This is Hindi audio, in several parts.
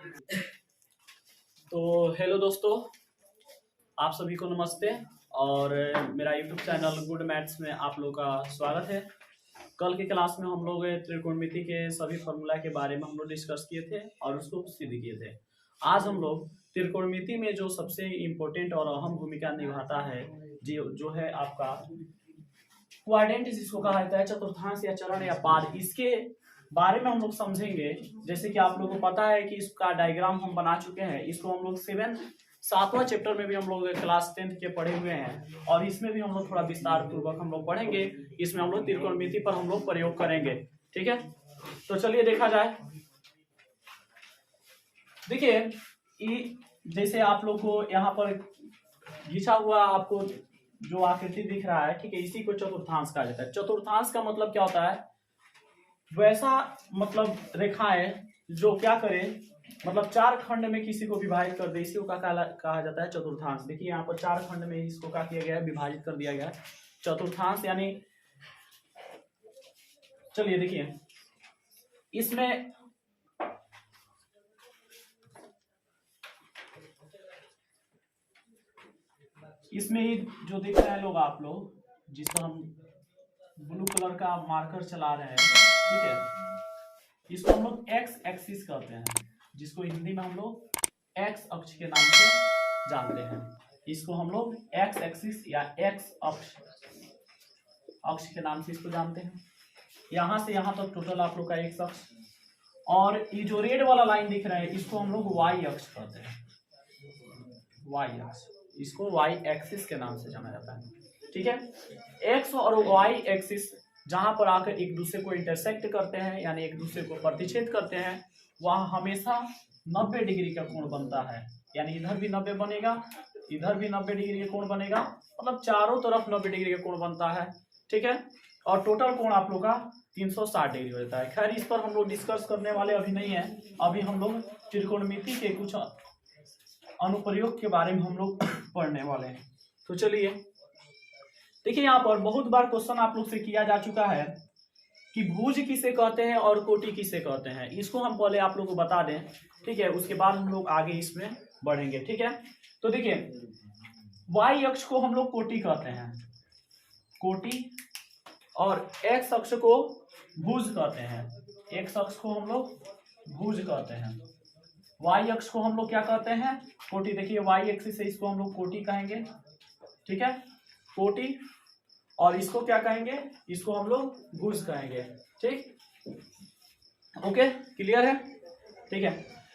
तो हेलो दोस्तों, आप सभी को नमस्ते। और मेरा यूट्यूब चैनल गुड मैथ्स में आप लोगों का स्वागत है। कल की क्लास में हम लोग त्रिकोणमिति के सभी फॉर्मूला के बारे में हम लोग डिस्कस किए थे और उसको सिद्ध किए थे। आज हम लोग त्रिकोणमिति में जो सबसे इम्पोर्टेंट और अहम भूमिका निभाता है जो है आपका क्वाड्रेंट, जिसको कहा जाता है चतुर्थांश या चरण या पाद, इसके बारे में हम लोग समझेंगे। जैसे कि आप लोगों को पता है कि इसका डायग्राम हम बना चुके हैं। इसको हम लोग सातवां चैप्टर में भी हम लोग क्लास 10th के पढ़े हुए हैं और इसमें भी हम लोग थोड़ा विस्तार पूर्वक हम लोग पढ़ेंगे। इसमें हम लोग त्रिकोणमिति पर हम लोग प्रयोग करेंगे। ठीक है, तो चलिए देखा जाए। देखिए, जैसे आप लोग को यहाँ पर घिसा हुआ आपको जो आकृति दिख रहा है, ठीक है, इसी को चतुर्थांश कहा जाता है। चतुर्थांश का मतलब क्या होता है? वैसा मतलब रेखाएं जो क्या करे, मतलब चार खंड में किसी को विभाजित कर दे, इसी को कहा जाता है चतुर्थांश। देखिए यहाँ पर चार खंड में इसको क्या किया गया है, विभाजित कर दिया गया है, चतुर्थांश। यानी चलिए देखिए, इसमें जो देख रहे हैं लोग, आप लोग जिस पर हम ब्लू कलर का मार्कर चला रहे हैं, ठीक है, इसको हम लोग एक्स एक्सिस कहते हैं, जिसको हिंदी में हम लोग एक्स अक्ष के नाम से जानते हैं। इसको हम लोग एक्स एक्सिस या एक्स अक्ष के नाम से इसको जानते हैं। यहां से यहां तक टोटल आप लोग का एक्स अक्ष, और ये जो रेड वाला लाइन दिख रहा है इसको हम लोग वाई अक्ष कहते हैं। वाई अक्ष, इसको वाई एक्सिस के नाम से जाना जाता है। ठीक है, एक्स और वाई एक्सिस जहां पर आकर एक दूसरे को इंटरसेक्ट करते हैं, यानी एक दूसरे को प्रतिच्छेद करते हैं, वहां हमेशा 90 डिग्री का कोण बनता है। यानी इधर भी 90 बनेगा, इधर भी 90 डिग्री का कोण बनेगा, मतलब चारों तरफ 90 डिग्री का कोण बनता है। ठीक है, और टोटल कोण आप लोग का 360 डिग्री हो जाता है। खैर, इस पर हम लोग डिस्कस करने वाले अभी नहीं है। अभी हम लोग त्रिकोणमिति के कुछ अनुप्रयोग के बारे में हम लोग पढ़ने वाले हैं। तो चलिए देखिए, यहाँ पर बहुत बार क्वेश्चन आप लोग से किया जा चुका है कि भुज किसे कहते हैं और कोटि किसे कहते हैं। इसको हम पहले आप लोग को बता दें, ठीक है, उसके बाद हम लोग आगे इसमें बढ़ेंगे। ठीक है, तो देखिए, वाई अक्ष को हम लोग कोटि कहते हैं, कोटि, और एक्स अक्ष को भुज कहते हैं। एक्स अक्ष को हम लोग भुज कहते हैं, वाई अक्ष को हम लोग क्या कहते हैं, कोटि। देखिए वाई एक्सिस है, इसको हम लोग कोटि कहेंगे। ठीक है, कोटि, और इसको क्या कहेंगे, इसको हम लोग भुज कहेंगे। ठीक, ओके, क्लियर है? ठीक है,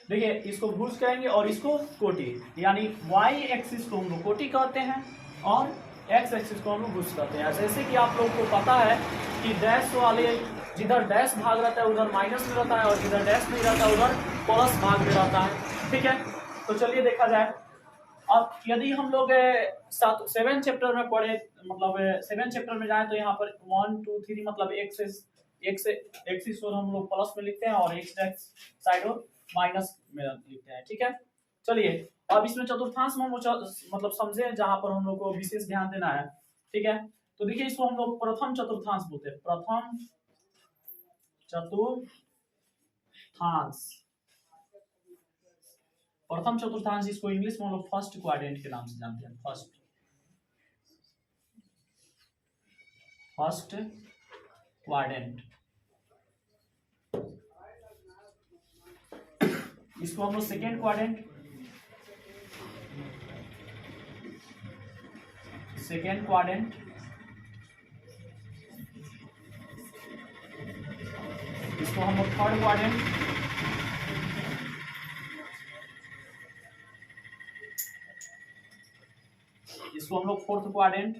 देखिए इसको भुज कहेंगे और इसको कोटि, यानी वाई एक्सिस को हम लोग कोटि कहते हैं और एक्स एक्सिस को हम लोग भुज कहते हैं। जैसे कि आप लोगों को पता है कि डैश वाले, जिधर डैश भाग रहता है उधर माइनस में रहता है, और जिधर डैश नहीं रहता है उधर प्लस भाग में रहता है। ठीक है, तो चलिए देखा जाए। अब यदि हम लोग 7 चैप्टर में पढ़े, मतलब 7 चैप्टर में जाए, तो यहाँ पर 1 2 3 मतलब एक्सिस और हम लोग प्लस में लिखते हैं और एक्स साइड और माइनस में लिखते हैं। ठीक है, चलिए अब इसमें चतुर्थांश में हम मतलब समझे, जहां पर हम लोग को विशेष ध्यान देना है। ठीक है, तो देखिए इसको हम लोग प्रथम चतुर्थांश बोलते हैं, प्रथम चतुर्थांश। प्रथम चतुर्थांश, इसको इंग्लिश में हम लोग फर्स्ट क्वाड्रेंट के नाम से जानते हैं। फर्स्ट क्वाड्रेंट, इसको हम लोग सेकेंड क्वाड्रेंट, इसको हम लोग थर्ड क्वाड्रेंट, इसको हम लोग फोर्थ क्वाड्रेंट,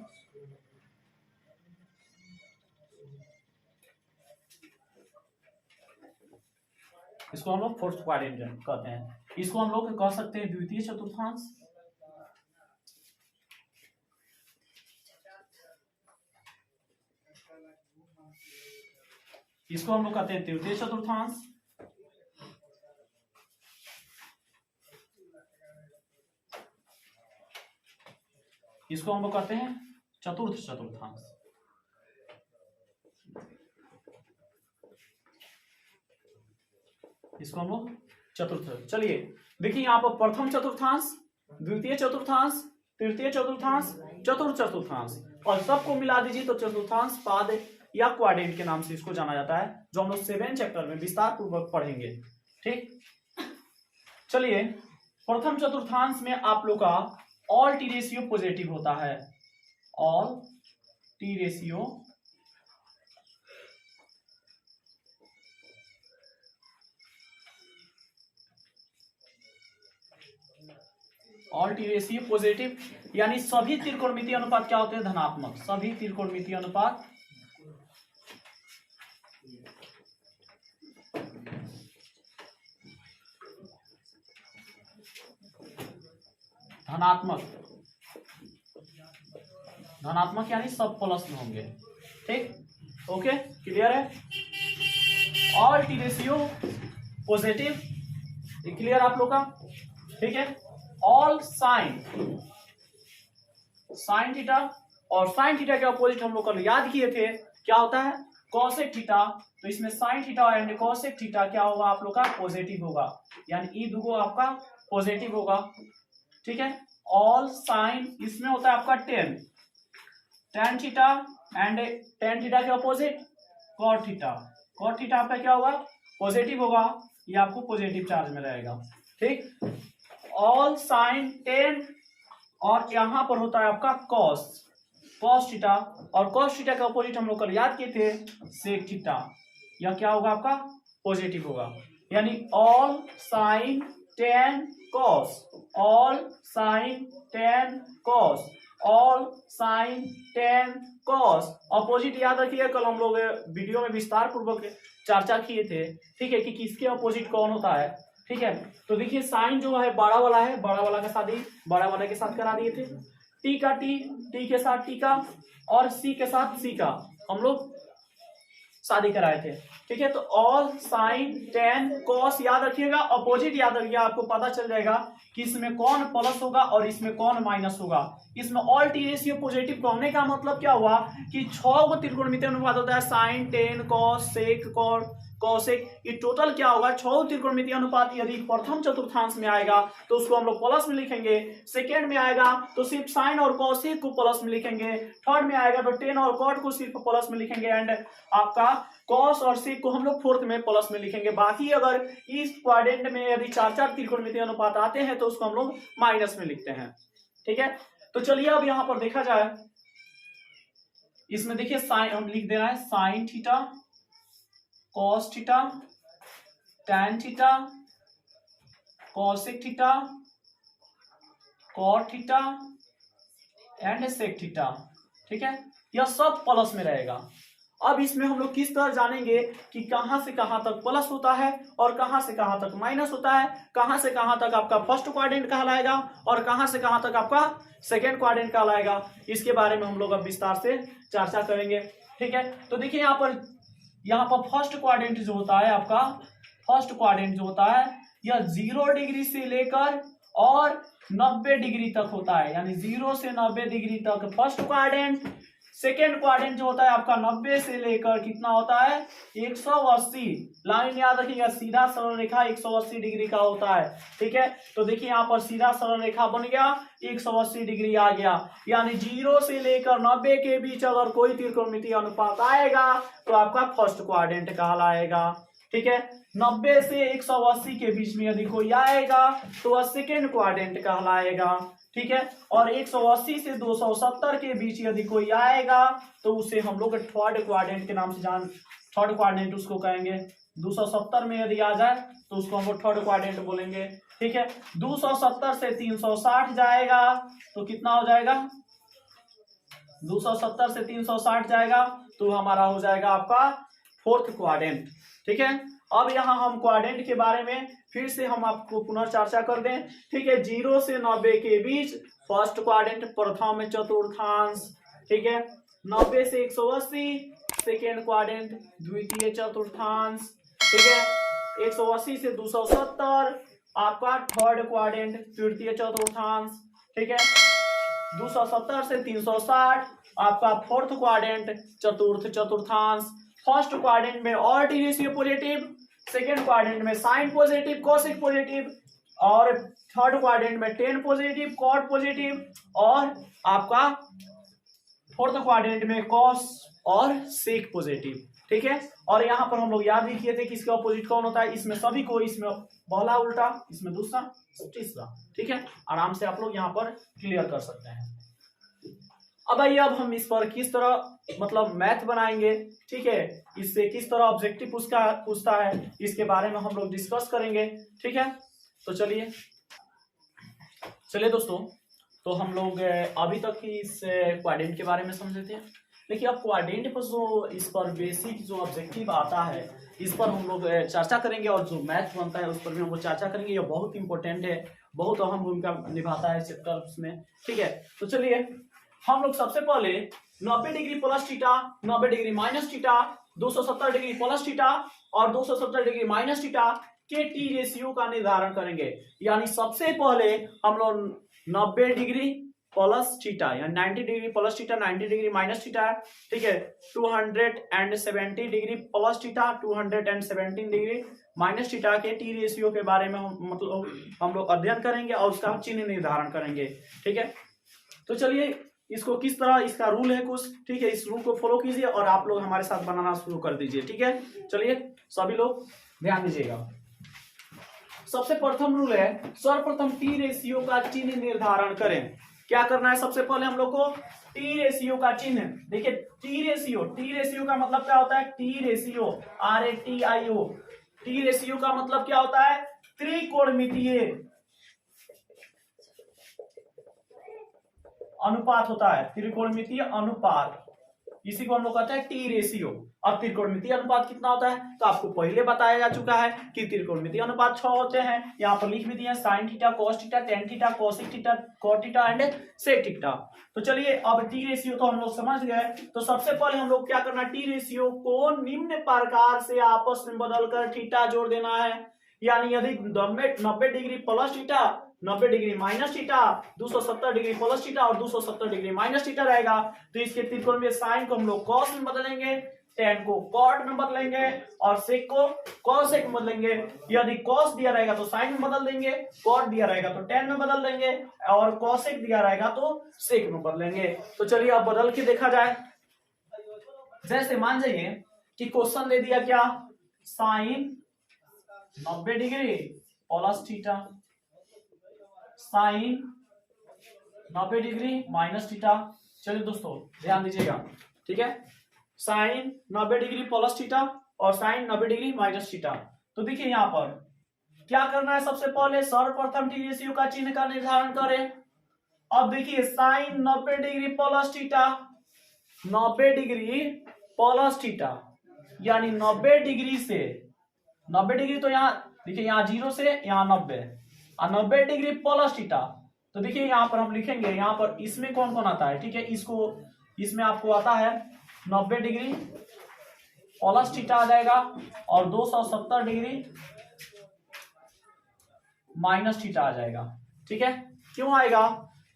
इसको हम लोग फोर्थ क्वाड्रेंट कहते हैं। इसको हम लोग कह सकते हैं द्वितीय चतुर्थांश, इसको हम लोग कहते हैं तृतीय चतुर्थांश, इसको हम लोग कहते हैं चतुर्थ चतुर्थांश। इसको हम लोग चतुर्थ। चलिए देखिए यहाँ पर प्रथम चतुर्थांश, द्वितीय चतुर्थांश, तृतीय चतुर्थांश, चतुर्थ चतुर्थांश, और सबको मिला दीजिए तो चतुर्थांश पाद या क्वाड्रेंट के नाम से इसको जाना जाता है, जो हम लोग 7 चैप्टर में विस्तार पूर्वक पढ़ेंगे। ठीक, चलिए प्रथम चतुर्थांश में आप लोग का ऑल टी रेशियो पॉजिटिव होता है, ऑल टी रेशियो पॉजिटिव, यानी सभी त्रिकोणमितीय अनुपात क्या होते हैं, धनात्मक। सभी त्रिकोणमितीय अनुपात धनात्मक, धनात्मक यानी सब प्लस में होंगे। ठीक, ओके, क्लियर है। All T ratio positive, clear आप लोग का। ठीक है, ऑल साइन थीटा, और साइन थीटा के अपोजिट हम लोग कल याद किए थे क्या होता है, कॉसेक थीटा। तो इसमें sine theta and cosec theta क्या होगा आप लोग का, पॉजिटिव होगा, यानी ई दुगो आपका पॉजिटिव होगा। ठीक है, ऑल साइन, इसमें होता है आपका tan theta and tan theta के opposite cot theta. Cot theta आपका क्या होगा, पॉजिटिव होगा, ये आपको पॉजिटिव चार्ज में रहेगा। ठीक, ऑल साइन टेन, और यहां पर होता है आपका कॉस थीटा, और कॉस थीटा का अपोजिट हम लोग कल याद किए थे सेक थीटा, यह क्या होगा आपका, पॉजिटिव होगा। यानी all sine tan cos, all sine tan cos, all sine tan cos. Opposite याद रखिए, कल हम लोग वीडियो में विस्तार पूर्वक चर्चा किए थे। ठीक है, कि किसके अपोजिट कौन होता है। ठीक है, तो देखिए साइन जो है बड़ा वाला है, बड़ा वाला के साथ ही बड़ा वाले के साथ करा दिए थे, टी का टी के साथ टी का, और सी के साथ सी का हम लोग शादी कराए थे। ठीक है, तो ऑल साइन टेन कॉस याद रखिएगा, अपोजिट याद रखिएगा, आपको पता चल जाएगा कि इसमें कौन प्लस होगा और इसमें कौन माइनस होगा। इसमें ऑल टी रेशियो पॉजिटिव कहने का मतलब क्या हुआ कि 6 गो त्रिकोणमितीय अनुपात होता है, sine tan cos sec cosec, ये टोटल क्या होगा, 6 त्रिकोणमितीय अनुपात। यदि प्रथम चतुर्थांश में आएगा तो उसको हम लोग प्लस में लिखेंगे, सेकेंड में आएगा तो सिर्फ साइन और कॉसेक को प्लस में लिखेंगे, थर्ड में आएगा तो टेन और कॉट को सिर्फ प्लस में लिखेंगे, एंड आपका कॉस और सेक को हम लोग फोर्थ में प्लस में लिखेंगे। बाकी अगर इस क्वाड्रेंट में यदि 4 त्रिकोणमितीय अनुपात आते हैं तो उसको हम लोग माइनस में लिखते हैं। ठीक है, तो चलिए अब यहां पर देखा जाए, इसमें देखिए साइन हम लिख दे रहे हैं, sine theta, cos theta, tan theta, cosec theta, cot theta and sec theta. ठीक है, यह सब प्लस में रहेगा। अब इसमें हम लोग किस तरह जानेंगे कि कहां से कहां तक प्लस होता है और कहां से कहां तक माइनस होता है, कहां से कहां तक आपका फर्स्ट क्वाड्रेंट कहलाएगा और कहां से कहां तक आपका सेकेंड क्वाड्रेंट कहलाएगा, इसके बारे में हम लोग अब विस्तार से चर्चा करेंगे। ठीक है, तो देखिए यहाँ पर फर्स्ट क्वाड्रेंट जो होता है आपका, फर्स्ट क्वाड्रेंट जो होता है यह 0 डिग्री से लेकर और 90 डिग्री तक होता है, यानी 0 से 90 डिग्री तक फर्स्ट क्वाड्रेंट। सेकेंड क्वाड्रेंट जो होता है आपका 90 से लेकर कितना होता है, 180। लाइन याद रखिएगा, सीधा सरल रेखा 180 डिग्री का होता है। ठीक है, तो देखिए यहाँ पर सीधा सरल रेखा बन गया, 180 डिग्री आ गया, यानी 0 से लेकर 90 के बीच अगर कोई त्रिकोणमितीय अनुपात आएगा तो आपका फर्स्ट क्वाड्रेंट कहलाएगा। ठीक है, 90 से 180 के बीच में यदि कोई आएगा तो वह सेकेंड क्वाड्रेंट कहलाएगा। ठीक है, और 180 से 270 के बीच यदि कोई आएगा तो उसे हम लोग थर्ड क्वाड्रेंट के नाम से थर्ड क्वाड्रेंट उसको कहेंगे। 270 में यदि आ जाए तो उसको हम लोग थर्ड क्वाड्रेंट बोलेंगे। ठीक है, 270 से 360 जाएगा तो कितना हो जाएगा, 270 से 360 जाएगा तो हमारा हो जाएगा आपका फोर्थ क्वाड्रेंट। ठीक है, अब यहाँ हम क्वाड्रेंट के बारे में फिर से हम आपको पुनः चर्चा कर दें। ठीक है, 0 से 90 के बीच फर्स्ट क्वाड्रेंट प्रथम चतुर्थांश। ठीक है, 90 से 180 सेकेंड क्वाड्रेंट द्वितीय चतुर्थांश। ठीक है, 180 से 270 आपका थर्ड क्वाड्रेंट तृतीय चतुर्थांश। ठीक है, 270 से 360 आपका फोर्थ क्वाड्रेंट चतुर्थ चतुर्थांश। फर्स्ट क्वाड्रेंट में all T ratio positive, second quadrant में साइन पॉजिटिव कोसेक पॉजिटिव, और थर्ड क्वाड्रेंट में टेन पॉजिटिव कॉट पॉजिटिव, और आपका फोर्थ क्वाड्रेंट में कॉस और सेक पॉजिटिव। ठीक है, और यहाँ पर हम लोग याद भी किए थे कि इसका अपोजिट कौन होता है, इसमें सभी को, इसमें पहला उल्टा, इसमें दूसरा तीसरा। ठीक है, आराम से आप लोग यहाँ पर क्लियर कर सकते हैं। अब आइए, अब हम इस पर किस तरह मतलब मैथ बनाएंगे, ठीक है, इससे किस तरह ऑब्जेक्टिव पूछता है, इसके बारे में हम लोग डिस्कस करेंगे। ठीक है, तो चलिए दोस्तों, तो हम लोग अभी तक ही इस क्वाड्रेंट के बारे में समझे थे। देखिए, अब क्वाड्रेंट पर जो इस पर बेसिक जो ऑब्जेक्टिव आता है, इस पर हम लोग चर्चा करेंगे, और जो मैथ बनता है उस पर भी हम लोग चर्चा करेंगे। ये बहुत इंपॉर्टेंट है, बहुत अहम भूमिका निभाता है चैप्टर्स में। ठीक है, तो चलिए हम लोग सबसे पहले 90 degree plus theta, 90 degree minus theta, 270 degree plus theta और 270 डिग्री माइनस थीटा के टी रेशियो का निर्धारण करेंगे। यानी सबसे पहले हम लोग 90 डिग्री प्लस थीटा, यानी 90 degree plus theta, 90 degree minus theta है। ठीक है, 270 degree plus theta, 217 degree minus theta के टी रेशियो के बारे में हम लोग अध्ययन करेंगे और उसका चिन्ह निर्धारण करेंगे। ठीक है, तो चलिए इसको किस तरह, इसका रूल है कुछ। ठीक है, इस रूल को फॉलो कीजिए और आप लोग हमारे साथ बनाना शुरू कर दीजिए। ठीक है, चलिए सभी लोग ध्यान दीजिएगा। सबसे प्रथम रूल है, सर्वप्रथम टी रेशियो का चिन्ह निर्धारण करें। क्या करना है, सबसे पहले हम लोग को टी रेशियो का चिन्ह। देखिए, टी रेशियो का मतलब क्या होता है, T ratio RATIO, T ratio का मतलब क्या होता है, त्रिकोणमितीय अनुपात होता है, त्रिकोणमितीय अनुपात, इसी को हम लोग कहते हैं टी रेशियो। और त्रिकोणमितीय अनुपात कितना होता है, तो आपको पहले बताया जा चुका है कि त्रिकोणमितीय अनुपात 6 होते हैं। यहाँ पर लिख भी दिए, sine theta, cos theta, tan theta, cosec theta, cot theta and sec theta. तो चलिए, अब टी रेशियो तो हम लोग समझ गए। तो सबसे पहले हम लोग क्या करना, टी रेशियो को निम्न प्रकार से आपस में बदलकर थीटा जोड़ देना है। यानी यदि 90 degree plus theta, 90 degree minus theta, 270 degree plus theta और 270 डिग्री माइनस थीटा रहेगा, तो इसके त्रिकोण में साइन को हम लोग कॉस में बदलेंगे, टेन को कॉट में बदलेंगे और सेक को कॉसेक में बदलेंगे। यदि कॉस दिया रहेगा तो साइन में बदल देंगे, कॉट दिया रहेगा तो टेन में बदल देंगे और कॉसेक दिया रहेगा तो सेक में बदलेंगे। तो चलिए अब बदल के देखा जाए। जैसे मान जाइए कि क्वेश्चन दे दिया क्या, sine 90 degree plus theta, sine 90 degree minus theta. चलिए दोस्तों ध्यान दीजिएगा। ठीक है, साइन 90 डिग्री प्लस थीटा और साइन 90 डिग्री माइनस थीटा। तो देखिए यहाँ पर क्या करना है, सबसे पहले सर्वप्रथम टी रेशियो का चिन्ह का निर्धारण करें। अब देखिए, sine 90 degree plus theta, 90 degree plus theta, यानी 90 डिग्री से 90 डिग्री, तो यहाँ देखिए, यहाँ 0 से यहाँ 90 और 90 डिग्री प्लस थीटा। तो देखिए यहाँ पर हम लिखेंगे, यहाँ पर इसमें कौन कौन आता है। ठीक है, इसमें आपको आता है 90 डिग्री प्लस थीटा आ जाएगा और 270 डिग्री माइनस थीटा आ जाएगा। ठीक है, क्यों आएगा,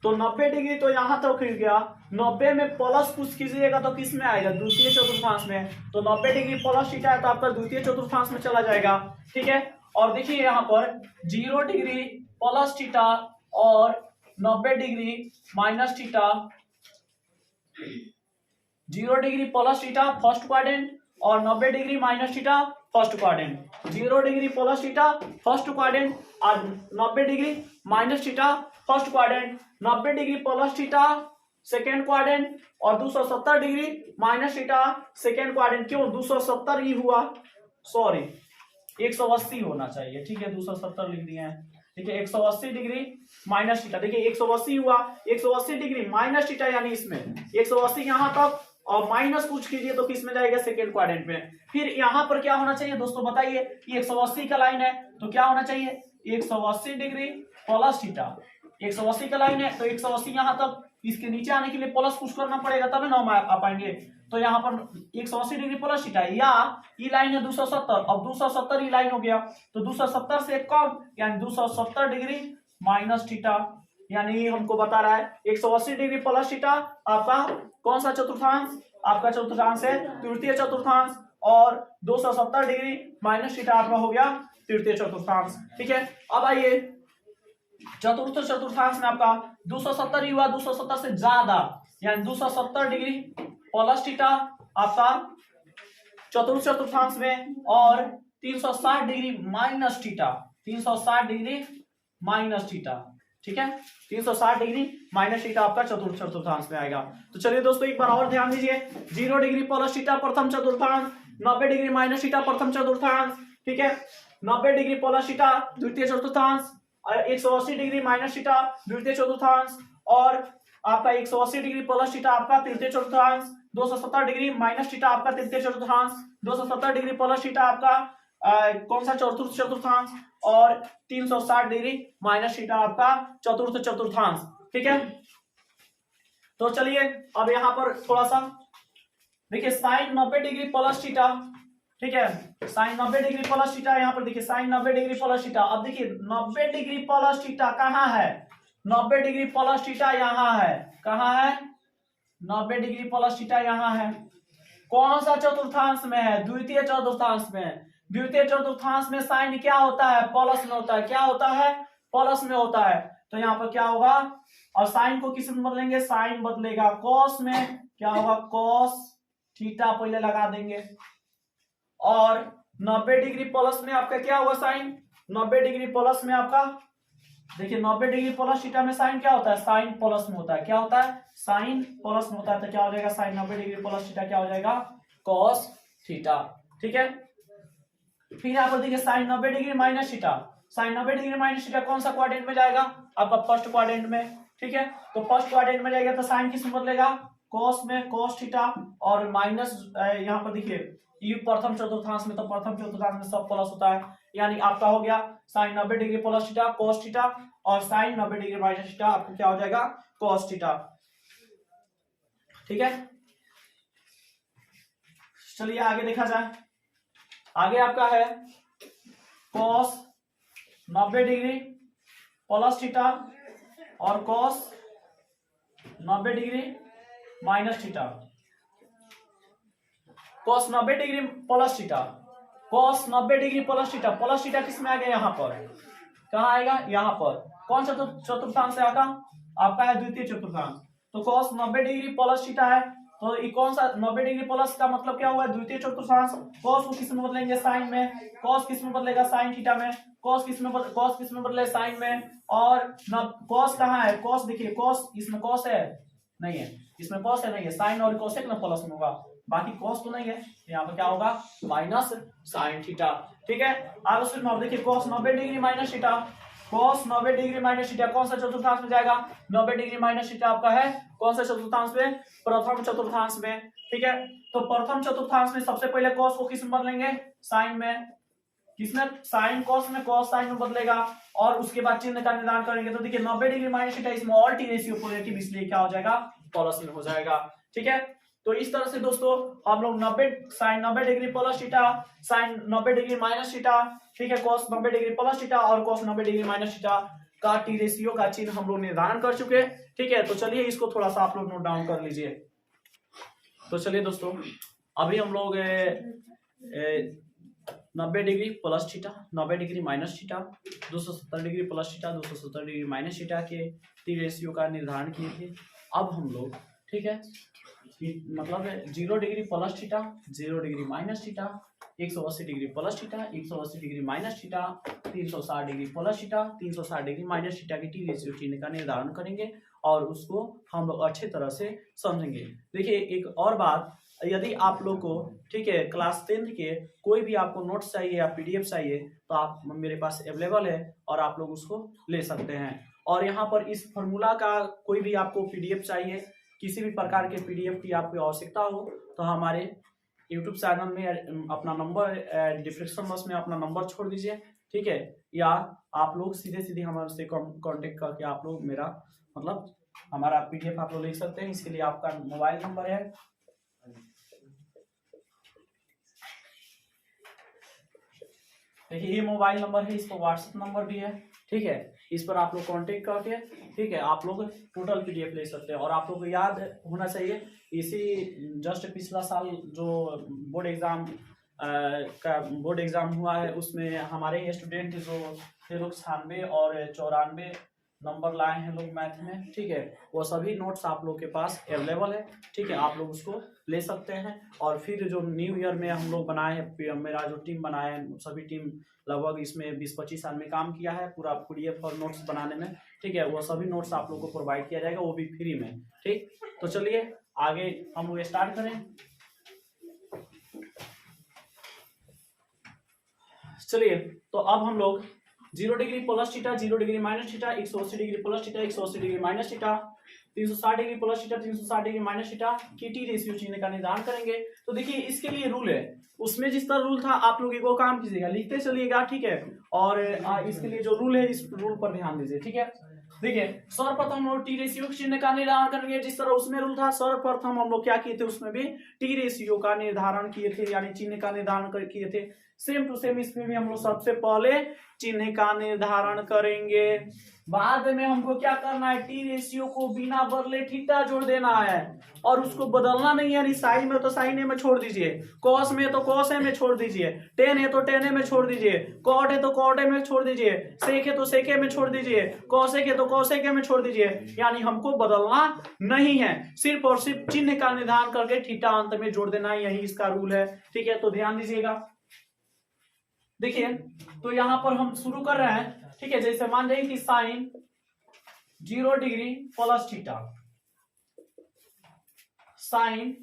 तो 90 डिग्री तो यहां तक हिल गया, 90 में प्लस कुछ कीजिएगा तो किस में आएगा, द्वितीय चतुर्थांश में। तो 90 डिग्री प्लस थीटा है तो आपका द्वितीय चतुर्थांश में चला जाएगा। ठीक है, और देखिए यहाँ पर 0 डिग्री प्लस थीटा और 90 degree minus theta, 0 degree plus theta first quadrant और 90 degree minus theta first quadrant. 0 degree plus theta first quadrant और 90 degree minus theta first quadrant, 90 degree plus theta second quadrant और 270 degree minus theta second quadrant. क्यों 270 ही हुआ, सॉरी 180 होना चाहिए। ठीक है, 270 लिख दिए हैं। ठीक है, 180 डिग्री माइनस थीटा, देखिए 180 हुआ, 180 डिग्री माइनस थीटा, यानी इसमें 180 यहां तक और माइनस कुछ कीजिए तो किस में जाएगा, सेकेंड क्वाड्रेंट में। फिर यहां पर क्या होना चाहिए दोस्तों बताइए, ये 180 का लाइन है तो क्या होना चाहिए, 180 डिग्री प्लस थीटा, 180 का लाइन है तो 180 यहां तक, इसके नीचे आने के लिए प्लस कुछ करना पड़ेगा तब ना हम आ पाएंगे। तो यहाँ पर 180 डिग्री प्लस थीटा, या ये लाइन है 270, अब 270 ही लाइन हो गया तो 270 से कम, यानी 270 डिग्री माइनस थीटा, यानी हमको बता रहा है 180 डिग्री प्लस थीटा आपका कौन सा चतुर्थांश, आपका चतुर्थांश है तृतीय चतुर्थांश, और 270 डिग्री माइनस थीटा आपका हो गया तृतीय चतुर्थांश। ठीक है, अब आइए चतुर्थ चतुर्थांश में आपका 270 ही हुआ, 270 से ज्यादा यानी 270 डिग्री प्लस थीटा आपका चतुर्थ चतुर्थांश में, और 360 degree minus theta, 360 degree minus theta. ठीक है, 360 डिग्री माइनस थीटा आपका चतुर्थ चतुर्थांश में आएगा। तो चलिए दोस्तों एक बार और ध्यान दीजिए, 0 डिग्री प्लस थीटा प्रथम चतुर्थांश, 90 डिग्री माइनस थीटा प्रथम चतुर्थांश। ठीक है, 90 डिग्री प्लस थीटा द्वितीय चतुर्थांश, 180 डिग्री माइनस थीटा द्वितीय चतुर्थांश, और आपका 180 डिग्री प्लस थीटा आपका तृतीय चतुर्थांश, 270 डिग्री माइनस थीटा आपका तृतीय चतुर्थांश, 270 डिग्री प्लस थीटा आपका कौन सा चतुर्थ चतुर्थांश, और 360 डिग्री माइनस थीटा आपका चतुर्थ चतुर्थांश। ठीक है, तो चलिए अब यहाँ पर थोड़ा सा देखिए साइन 90 डिग्री प्लस थीटा। ठीक है, साइन 90 डिग्री प्लस थीटा, यहाँ पर देखिए साइन 90 डिग्री प्लस थीटा। अब देखिए 90 डिग्री प्लस थीटा कहाँ है, 90 डिग्री प्लस थीटा यहाँ है, कहाँ है, 90 डिग्री प्लस थीटा यहाँ है। कौन सा चतुर्थांश में है, द्वितीय चतुर्थांश में। द्वितीय चतुर्थांश में साइन क्या होता है, प्लस में होता है। क्या होता है, प्लस में होता है। तो यहाँ पर क्या होगा, और साइन को किस में बदलेंगे, साइन बदलेगा कॉस में। क्या होगा, कॉस थीटा पहले लगा देंगे, और 90 डिग्री प्लस में आपका क्या होगा, साइन 90 डिग्री प्लस में आपका देखिए 90 डिग्री प्लस थीटा में साइन क्या होता है, साइन प्लस में होता है। क्या होता है, साइन प्लस में होता है। तो क्या हो जाएगा, साइन 90 डिग्री प्लस थीटा क्या हो जाएगा, कॉस थीटा। ठीक है, फिर यहाँ पर देखिए sine 90 degree minus theta, sine 90 degree minus theta कौन सा क्वाड्रेंट में जाएगा, आपका फर्स्ट क्वाड्रेंट में। ठीक है, तो फर्स्ट क्वाड्रेंट में जाएगा तो साइन किस में बदलेगा, कॉस में, कॉस थीटा, और माइनस यहाँ पर देखिए ये प्रथम चतुर्थांश में, तो प्रथम चतुर्थांश में सब प्लस होता है, यानी आपका हो गया sine 90 degree plus theta cos theta, और साइन 90 डिग्री माइनस थीटा आपको क्या हो जाएगा, कॉस थीटा। ठीक है, चलिए आगे देखा जाए। आगे आपका है कॉस 90 डिग्री प्लस थीटा और cos 90 degree minus theta. Cos 90 degree plus theta, cos 90 degree plus theta, plus theta किसमें आ गया, यहाँ पर कहाँ आएगा, यहाँ पर कौन सा चतुर्थांश से आएगा, आपका है द्वितीय चतुर्थांश। तो कॉस 90 डिग्री प्लस थीटा है, तो ये कौन सा 90 डिग्री प्लस का मतलब क्या हुआ, द्वितीय चतुर्थांश। कॉस को किस में बदलेंगे, साइन में। कॉस किस में बदलेगा, साइन थीटा में। कॉस किस में बदले, साइन में। और कॉस कहाँ है, कॉस देखिए, कॉस इसमें कॉस है नहीं है, इसमें कॉस है नहीं है, साइन और कोसेक ना प्लस में होगा, बाकी कॉस तो नहीं है। यहाँ पर क्या होगा, माइनस साइन थीटा। ठीक है, आगे उसमें आप देखिए cos 90 degree minus theta, cos 90 degree minus theta कौन सा चतुर्थांश में जाएगा, 90 डिग्री माइनस थीटा आपका है कौन सा चतुर्थांश में, प्रथम चतुर्थांश में। ठीक है, तो प्रथम चतुर्थांश में सबसे पहले कॉस को किस में बदलेंगे, साइन में। किसमें, साइन कॉस में, कॉस साइन में बदलेगा, और उसके बाद चिन्ह का निर्धारण करेंगे। तो देखिए 90 डिग्री माइनस थीटा इसमें ऑल टी रेशियो पॉजिटिव, इसलिए क्या हो जाएगा, प्लस में हो जाएगा। ठीक है, तो इस तरह से दोस्तों हम लोग 90 sine 90 degree plus theta, sine 90 degree minus theta, ठीक है, कॉस 90 डिग्री प्लस थीटा और कॉस 90 डिग्री माइनस थीटा का टी रेशियो का चिन्ह हम लोग निर्धारण कर चुके हैं। ठीक है, तो चलिए इसको थोड़ा सा आप लोग नोट डाउन कर लीजिए। तो चलिए दोस्तों अभी हम लोग 90 degree plus theta, 90 degree minus theta, 270 degree plus theta, 270 degree minus theta के टी रेशियो का निर्धारण किए थे। अब हम लोग, ठीक है, मतलब 0 degree plus theta, 0 degree minus theta, 180 degree plus theta, 180 degree minus theta, 360 degree plus theta, 360 degree minus theta की टी रेशियो चिन्ह का निर्धारण करेंगे और उसको हम लोग अच्छे तरह से समझेंगे। देखिए एक और बात, यदि आप लोग को, ठीक है, क्लास 10th के कोई भी आपको नोट्स चाहिए या पीडीएफ चाहिए तो आप मेरे पास अवेलेबल है और आप लोग उसको ले सकते हैं। और यहाँ पर इस फॉर्मूला का कोई भी आपको पीडीएफ चाहिए, किसी भी प्रकार के पीडीएफ की आपको आवश्यकता हो तो हमारे यूट्यूब चैनल में अपना नंबर डिस्क्रिप्शन बॉक्स में अपना नंबर छोड़ दीजिए, ठीक है, या आप लोग सीधे हमारे कांटेक्ट करके आप लोग मेरा मतलब हमारा पीडीएफ आप लोग लिख सकते हैं। इसके लिए आपका मोबाइल नंबर है, देखिए ये मोबाइल नंबर है, इस पर व्हाट्सएप नंबर भी है, ठीक है, इस पर आप लोग कांटेक्ट करके, ठीक है, आप लोग टोटल पीडीएफ ले सकते हैं। और आप लोग को याद होना चाहिए, इसी जस्ट पिछला साल जो बोर्ड एग्जाम का बोर्ड एग्जाम हुआ है, उसमें हमारे स्टूडेंट जो थे लोग 96 और 94 नंबर लाए हैं लोग मैथ में, ठीक है। वो सभी नोट्स आप लोग के पास अवेलेबल है, ठीक है, आप लोग उसको ले सकते हैं। और फिर जो न्यू ईयर में हम लोग बनाए हैं, मेरा जो टीम बनाया है, सभी टीम लगभग इसमें 20-25 आदमी काम किया है पूरा PDF और नोट्स बनाने में, ठीक है। वो सभी नोट्स आप लोग को प्रोवाइड किया जाएगा, वो भी फ्री में, ठीक। तो चलिए आगे हम लोग स्टार्ट करें। चलिए तो अब हम लोग 0 degree plus theta, 0 degree minus theta, 180 degree plus theta, 180 degree minus theta, 360 degree plus theta, 360 degree minus theta की टी रेशियो चिन्ह का निर्धारण करेंगे। तो देखिए इसके लिए रूल है, उसमें जिस तरह रूल था आप लोग वो काम कीजिएगा, लिखते चलिएगा, ठीक है। और इसके लिए जो रूल है इस रूल पर ध्यान दीजिए, ठीक है। देखिए सर्वप्रथम हम लोग टी रेशियो चिन्ह का निर्धारण करेंगे, जिस तरह उसमें रूल था। सर्वप्रथम हम लोग क्या किए थे, उसमें भी टी रेशियो का निर्धारण किए थे, यानी चिन्ह का निर्धारण किए थे। सेम टू सेम इसमें भी हम लोग सबसे पहले चिन्ह का निर्धारण करेंगे, बाद में हमको क्या करना है, टी रेशियो को बिना बदले थीटा जोड़ देना है, और उसको बदलना नहीं है। साइन में तो साइन में छोड़ दीजिए, कॉस में तो कॉस में छोड़ दीजिए, टेन है तो टेन में छोड़ दीजिए, कॉट है तो कॉट में छोड़ दीजिए, सेक है तो सेके में छोड़ दीजिए, कौसेक है तो कौसेक में छोड़ दीजिए। यानी हमको बदलना नहीं है, सिर्फ और सिर्फ चिन्ह का निर्धारण करके थीटा अंत में जोड़ देना, यही इसका रूल है, ठीक है। तो ध्यान दीजिएगा। देखिए तो यहां पर हम शुरू कर रहे हैं, ठीक है। जैसे मान जाइए कि sine 0 degree plus theta, sine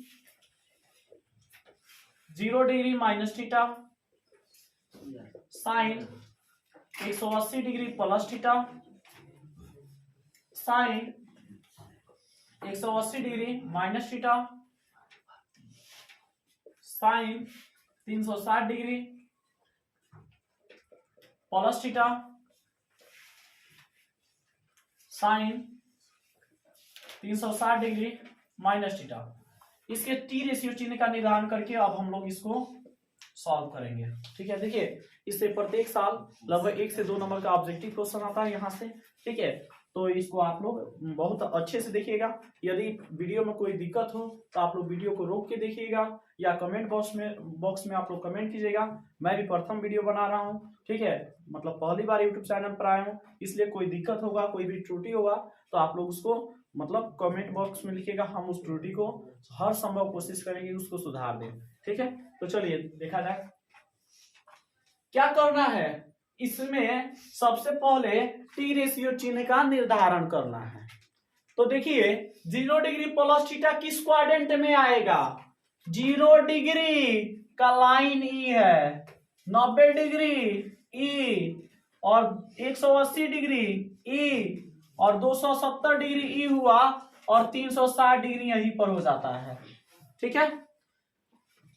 0 degree minus theta, sine 180 degree plus theta, sine 180 degree minus theta, sine 360 degree plus theta, sine 360 degree minus theta. इसके टी रेशियो चिन्ह का निर्धारण करके अब हम लोग इसको सॉल्व करेंगे, ठीक है। देखिए इससे प्रत्येक साल लगभग 1 से 2 नंबर का ऑब्जेक्टिव क्वेश्चन आता है यहाँ से, ठीक है। तो इसको आप लोग बहुत अच्छे से देखिएगा। यदि वीडियो में कोई दिक्कत हो तो आप लोग वीडियो को रोक के देखिएगा, या कमेंट बॉक्स में आप लोग कमेंट कीजिएगा। मैं भी प्रथम वीडियो बना रहा हूँ, ठीक है, मतलब पहली बार यूट्यूब चैनल पर आया हूँ, इसलिए कोई दिक्कत होगा, कोई भी त्रुटि होगा तो आप लोग उसको मतलब कमेंट बॉक्स में लिखिएगा, हम उस त्रुटि को हर संभव कोशिश करेंगे उसको सुधार दें, ठीक है। तो चलिए देखा जाए क्या करना है। इसमें सबसे पहले टी रेशियो चिन्ह का निर्धारण करना है। तो देखिए 0 डिग्री प्लस थीटा किस क्वाड्रेंट में आएगा, 0 डिग्री का लाइन ई है, 90 डिग्री ई, और 180 डिग्री ई, और 270 डिग्री ई हुआ, और 360 डिग्री यहीं पर हो जाता है, ठीक है।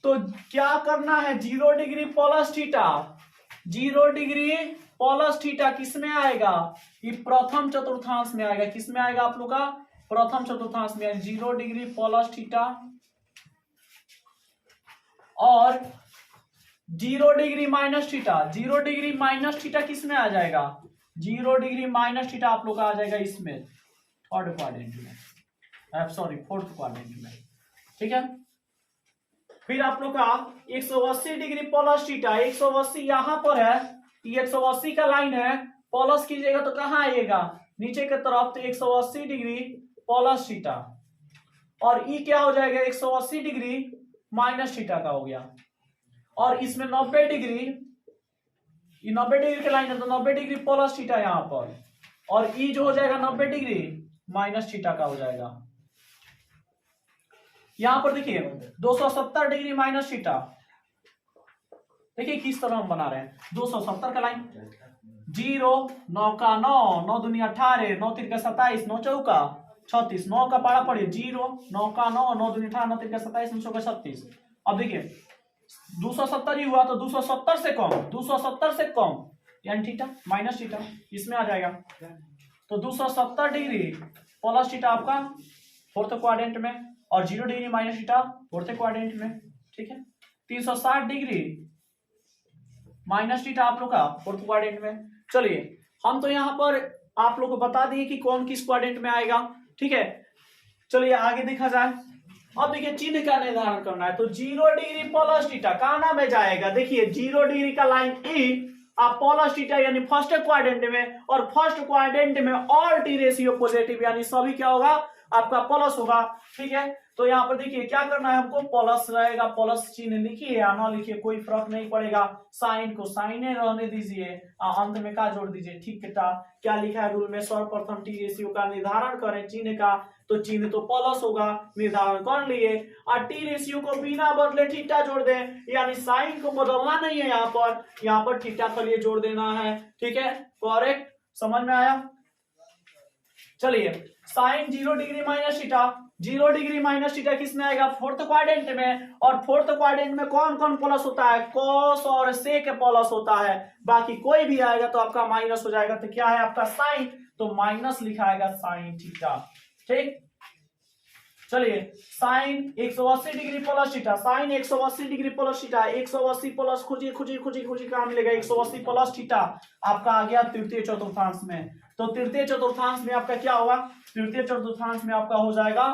तो क्या करना है, 0 degree plus theta, 0 degree plus theta किस में आएगा, ये प्रथम चतुर्थांश में आएगा। किस में आएगा आप लोग का, प्रथम चतुर्थांश में। 0 डिग्री प्लस थीटा और 0 degree minus theta, 0 degree minus theta किस में आ जाएगा, 0 डिग्री माइनस थीटा आप लोग का आ जाएगा इसमें थर्ड क्वाड्रेंट में, सॉरी फोर्थ क्वाड्रेंट में, ठीक है। फिर आप लोग का 180 डिग्री प्लस थीटा, 180 यहां पर है, ये 180 का लाइन है, प्लस कीजिएगा तो कहां आइएगा, नीचे की तरफ। तो 180 डिग्री प्लस थीटा, और ई क्या हो जाएगा, 180 डिग्री माइनस थीटा का हो गया। और इसमें 90 डिग्री, ये 90 डिग्री का लाइन है, तो 90 डिग्री प्लस थीटा यहां पर, और ई जो हो जाएगा 90 डिग्री माइनस थीटा का हो जाएगा। यहां पर देखिए 270 डिग्री माइनस थीटा, देखिए किस तरह हम बना रहे हैं। 270 का लाइन, 0 9 का 9, 9 दूनी 18, 9 3 का 27, 9 चौका 36, 9 का पारा पड़े 0 9 का 9, 9 दूनी 18, 9 3 का 27, 9 चौका 36। अब देखिए 270 ही हुआ, तो 270 से कम, 270 से कम यानी थीटा माइनस थीटा इसमें आ जाएगा। तो 270 डिग्री प्लस थीटा आपका फोर्थ क्वाड्रेंट में, और 0 degree minus theta fourth quadrant में, ठीक है। 360 डिग्री माइनस थीटा आप लोग का फोर्थ क्वाड्रेंट में। चलिए हम तो यहां पर आप लोग को बता दिए कि कौन किस क्वाड्रेंट में आएगा, ठीक है। चलिए आगे देखा जाए। अब देखिए चिन्ह का निर्धारण करना है, तो 0 डिग्री प्लस थीटा कहाँ में जाएगा, देखिए 0 डिग्री का लाइन ई आप प्लस थीटा यानी फर्स्ट क्वाड्रेंट में, और फर्स्ट क्वाड्रेंट में ऑल टी रेशियो पॉजिटिव यानी सभी क्या होगा आपका प्लस होगा। ठीक है, तो यहाँ पर देखिए क्या करना है हमको, प्लस रहेगा, प्लस चिन्ह लिखिए या ना लिखिए कोई फर्क नहीं पड़ेगा, साइन को साइने रहने दीजिए, अंत में का जोड़ दीजिए। ठीक था, क्या लिखा है रूल में, सर्वप्रथम टी रेशियो का निर्धारण करें चिन्ह का, तो चिन्ह तो प्लस होगा, निर्धारण कर लिए, और टी रेशियो को बिना बदले थीटा जोड़ दें, यानी साइन को बदलना नहीं है, यहाँ पर थीटा के लिए जोड़ देना है। ठीक है, करेक्ट, समझ में आया। चलिए sine 0 degree minus theta, 0 degree minus theta किसमें आएगा, फोर्थ क्वाड्रेंट में, और फोर्थ क्वाड्रेंट में कौन कौन प्लस होता है, कॉस और सेक प्लस होता है, बाकी कोई भी आएगा तो आपका माइनस हो जाएगा, तो क्या है आपका साइन, तो माइनस लिखाएगा साइन थीटा। ठीक, चलिए sine 180 degree plus theta, sine 180 degree plus theta, 180 plus खोजिए खोजिए खोजिए खोजिए कहां मिलेगा, 180 प्लस थीटा आपका आ गया तृतीय चतुर्थांश में, तो तृतीय चतुर्थांश में आपका क्या होगा, तृतीय चतुर्थांश में आपका हो जाएगा,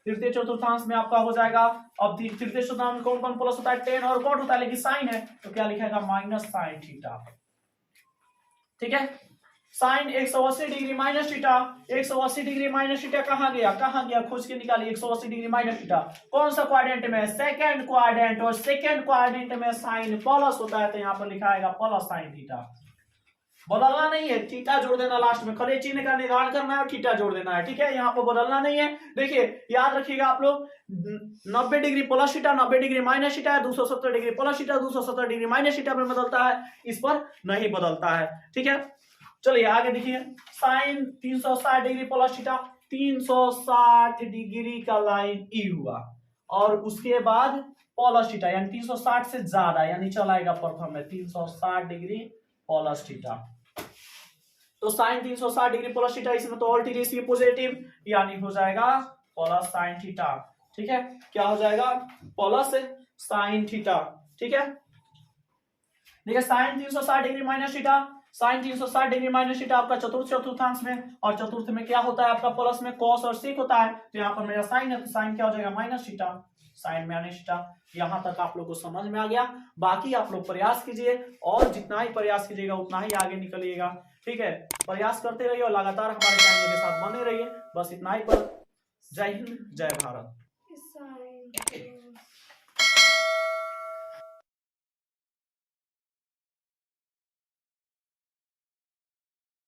तृतीय चतुर्थांश में आपका हो जाएगा, अब तृतीय चतुर्थांश में कौन कौन प्लस होता है, टेन और कॉट होता है, लेकिन साइन है तो क्या लिखेगा माइनस साइन थीटा। ठीक है, sine 180 degree minus theta, 180 degree minus theta कहां गया खोज के निकालिए, 180 डिग्री माइनस थीटा कौन सा क्वाड्रेंट में, सेकंड क्वाड्रेंट, और सेकंड क्वाड्रेंट में साइन प्लस होता है, तो यहाँ पर लिखा आएगा प्लस साइन थीटा, बदलना नहीं है, थीटा जोड़ देना लास्ट में, खाली चिन्ह का निर्धारण करना है और थीटा जोड़ देना है। ठीक है, यहाँ पर बदलना नहीं है। देखिए याद रखिएगा आप लोग, 90 degree plus theta, 90 degree minus theta, 270 degree plus theta, 270 degree minus theta में बदलता है, इस पर नहीं बदलता है। ठीक है, चलिए आगे देखिए, sine 360 degree plus theta, 360 degree का लाइन ई हुआ, और उसके बाद प्लस थीटा यानी 360 से ज्यादा, यानी चलाएगा प्रथम में 360 डिग्री प्लस थीटा, तो साइन 360 डिग्री प्लस थीटा, इसमें तो ऑल टी रेशियो पॉजिटिव यानी हो जाएगा प्लस साइन थीटा। ठीक है, क्या हो जाएगा प्लस साइन थीटा। ठीक है, देखिए sine 360 degree minus theta, sine 360 degree minus theta आपका चतुर्थ चतुर्थांश में, और चतुर्थ में क्या होता है आपका प्लस में कॉस और सेक होता है, तो यहाँ पर मेरा साइन है, तो साइन क्या हो जाएगा minus theta, sine minus theta. यहाँ तक आप लोग को समझ में आ गया, बाकी आप लोग प्रयास कीजिए, और जितना ही प्रयास कीजिएगा उतना ही आगे निकलिएगा। ठीक है, प्रयास करते रहिए और लगातार हमारे चैनल के साथ बने रहिए, बस इतना ही पर। जय हिंद, जय भारत।